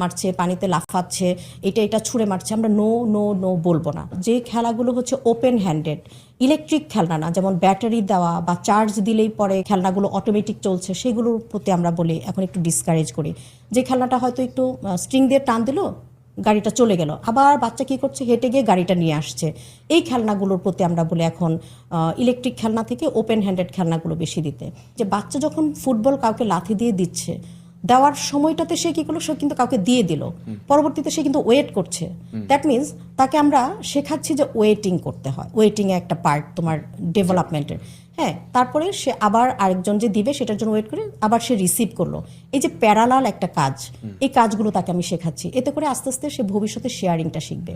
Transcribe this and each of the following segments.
মারছে, পানিতে লাফাচ্ছে, এটা ছুঁড়ে মারছে, আমরা নো নো নো বলবো না। যে খেলাগুলো হচ্ছে ওপেন হ্যান্ডেড, ইলেকট্রিক খেলনা না, যেমন ব্যাটারি দেওয়া বা চার্জ দিলেই পরে খেলনাগুলো অটোমেটিক চলছে, সেগুলোর প্রতি আমরা বলি এখন একটু ডিসকারেজ করি। যে খেলনাটা হয়তো একটু স্ট্রিং দিয়ে টান দিল, গাড়িটা চলে গেল, আবার বাচ্চা কি করছে, হেঁটে গিয়ে গাড়িটা নিয়ে আসছে, এই খেলনাগুলোর প্রতি আমরা বলি এখন ইলেকট্রিক খেলনা থেকে ওপেন হ্যান্ডেড খেলনাগুলো বেশি দিতে। যে বাচ্চা যখন ফুটবল কাউকে লাথি দিয়ে দিচ্ছে, দেওয়ার সময়টাতে সে কি করলো, সে কিন্তু কাউকে দিয়ে দিল, পরবর্তীতে সে কিন্তু ওয়েট করছে। দ্যাট মিনস তাকে আমরা শেখাচ্ছি যে ওয়েটিং করতে হয়, ওয়েটিং এ একটা পার্ট তোমার ডেভেলপমেন্টের। হ্যাঁ, তারপরে সে আবার আরেকজন যে দিবে সেটার জন্য ওয়েট করে আবার সে রিসিভ করলো। এই যে প্যারালাল একটা কাজ, এই কাজগুলো তাকে আমি শেখাচ্ছি। এতে করে আস্তে আস্তে সে ভবিষ্যতে শেয়ারিংটা শিখবে,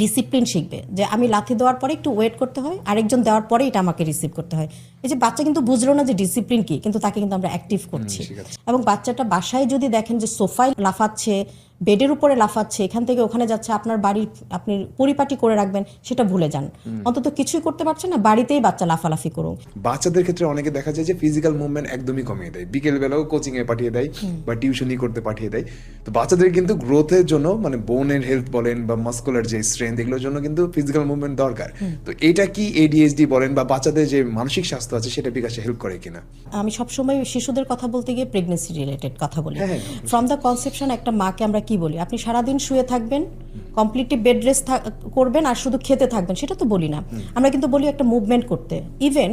ডিসিপ্লিন শিখবে, যে আমি লাথি দেওয়ার পরে একটু ওয়েট করতে হয়, আরেকজন দেওয়ার পরে এটা আমাকে রিসিভ করতে হয়। এই যে বাচ্চা কিন্তু বুঝলো না যে ডিসিপ্লিন কি, কিন্তু তাকে কিন্তু আমরা অ্যাক্টিভ করছি। এবং বাচ্চাটা বাসায় যদি দেখেন যে সোফায় লাফাচ্ছে, বেডের উপরে লাফাচ্ছে, এখান থেকে ওখানে যাচ্ছে, আপনার বাড়ির আপনি পরিপাটি করে রাখবেন, সেটা ভুলে যান। অন্তত কিছুই করতে পারছে না, বাড়িতেই বাচ্চা লাফালাফি করুক। বাচ্চাদের ক্ষেত্রে অনেকে দেখা যায় যে ফিজিক্যাল মুভমেন্ট একদমই কমিয়ে দেয়, বিকেল বেলাও কোচিং এ পাঠিয়ে দেয় বা টিউশনি করতে পাঠিয়ে দেয়। তো বাচ্চাদের কিন্তু গ্রোথের জন্য, মানে বোনের হেলথ বলেন বা মাসকুলার যে স্ট্রেংথ, এগুলোর জন্য কিন্তু ফিজিক্যাল মুভমেন্ট দরকার। তো এটা কি এডিএইচডি বলেন বা বাচ্চাদের যে মানসিক স্বাস্থ্য আছে সেটা বিকাশে হেল্প করে কিনা? আমি সবসময় শিশুদের কথা বলতে গিয়ে প্রেগনেন্সি রিলেটেড কথা বলি। ফ্রম দ্য কনসেপশন, একটা মাকে আমরা কি বলি, আপনি সারাদিন শুয়ে থাকবেন, কমপ্লিটলি বেড রেস্ট করবেন আর শুধু খেতে থাকবেন, সেটা তো বলি না। আমরা কিন্তু বলি একটা মুভমেন্ট করতে। ইভেন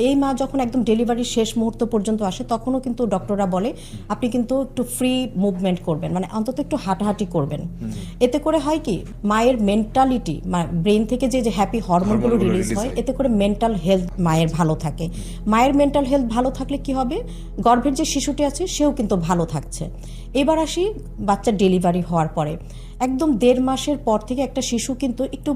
এই মা যখন একদম ডেলিভারির শেষ মুহূর্ত পর্যন্ত আসে, তখনও কিন্তু ডক্টররা বলে আপনি কিন্তু একটু ফ্রি মুভমেন্ট করবেন, মানে অন্তত একটু হাঁটাহাঁটি করবেন। এতে করে হয় কি, মায়ের মেন্টালিটি, ব্রেন থেকে যে হ্যাপি হরমোনগুলো রিলিজ হয়, এতে করে মেন্টাল হেলথ মায়ের ভালো থাকে। মায়ের মেন্টাল হেলথ ভালো থাকলে কি হবে, গর্ভের যে শিশুটি আছে সেও কিন্তু ভালো থাকছে। এবার আসি বাচ্চার ডেলিভারি হওয়ার পরে, একদম 1.5 মাসের পর থেকে একটা শিশু কিন্তু একটু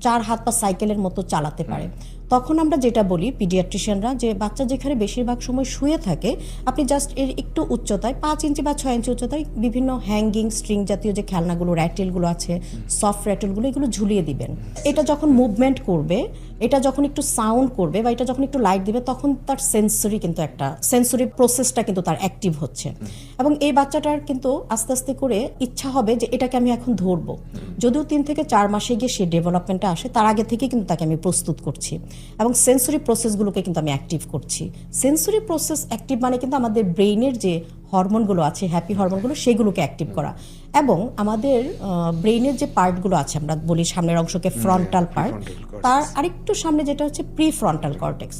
4 হাত বা সাইকেলের মতো চালাতে পারে। তখন আমরা যেটা বলি পিডিয়াট্রিশিয়ানরা, যে বাচ্চা যেখানে বেশিরভাগ সময় শুয়ে থাকে, আপনি জাস্ট এর একটু উচ্চতায় 5 ইঞ্চি বা 6 ইঞ্চি উচ্চতায় বিভিন্ন হ্যাঙ্গিং স্ট্রিং জাতীয় যে খেলনাগুলো, র্যাটেলগুলো আছে, সফট র্যাটেলগুলো, এগুলো ঝুলিয়ে দিবেন। এটা যখন মুভমেন্ট করবে, এটা যখন একটু সাউন্ড করবে বা এটা যখন একটু লাইট দিবে, তখন তার সেন্সরি কিন্তু একটা সেন্সরি প্রসেসটা কিন্তু তার অ্যাক্টিভ হচ্ছে। এবং এই বাচ্চাটার কিন্তু আস্তে আস্তে করে ইচ্ছা হবে যে এটাকে আমি এখন ধরবো। যদিও 3 থেকে 4 মাসে গিয়ে সে ডেভেলপমেন্টটা আসে, তার আগে থেকে কিন্তু তাকে আমি প্রস্তুত করছি এবং সেন্সরি প্রসেসগুলোকে কিন্তু আমি অ্যাক্টিভ করছি। সেন্সরি প্রসেস অ্যাক্টিভ মানে কিন্তু আমাদের ব্রেইনের যে হরমোনগুলো আছে, হ্যাপি হরমোনগুলো, সেগুলোকে অ্যাক্টিভ করা। এবং আমাদের ব্রেইনের যে পার্টগুলো আছে, আমরা বলি সামনের অংশকে ফ্রন্টাল পার্ট, তার আরেকটু সামনে যেটা হচ্ছে প্রি ফ্রন্টাল কর্টেক্স,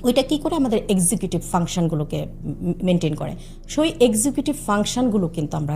ওইটা কি করে আমাদের এক্সিকিউটিভ ফাংশনগুলোকে মেনটেন করে। সেই এক্সিকিউটিভ ফাংশনগুলো কিন্তু আমরা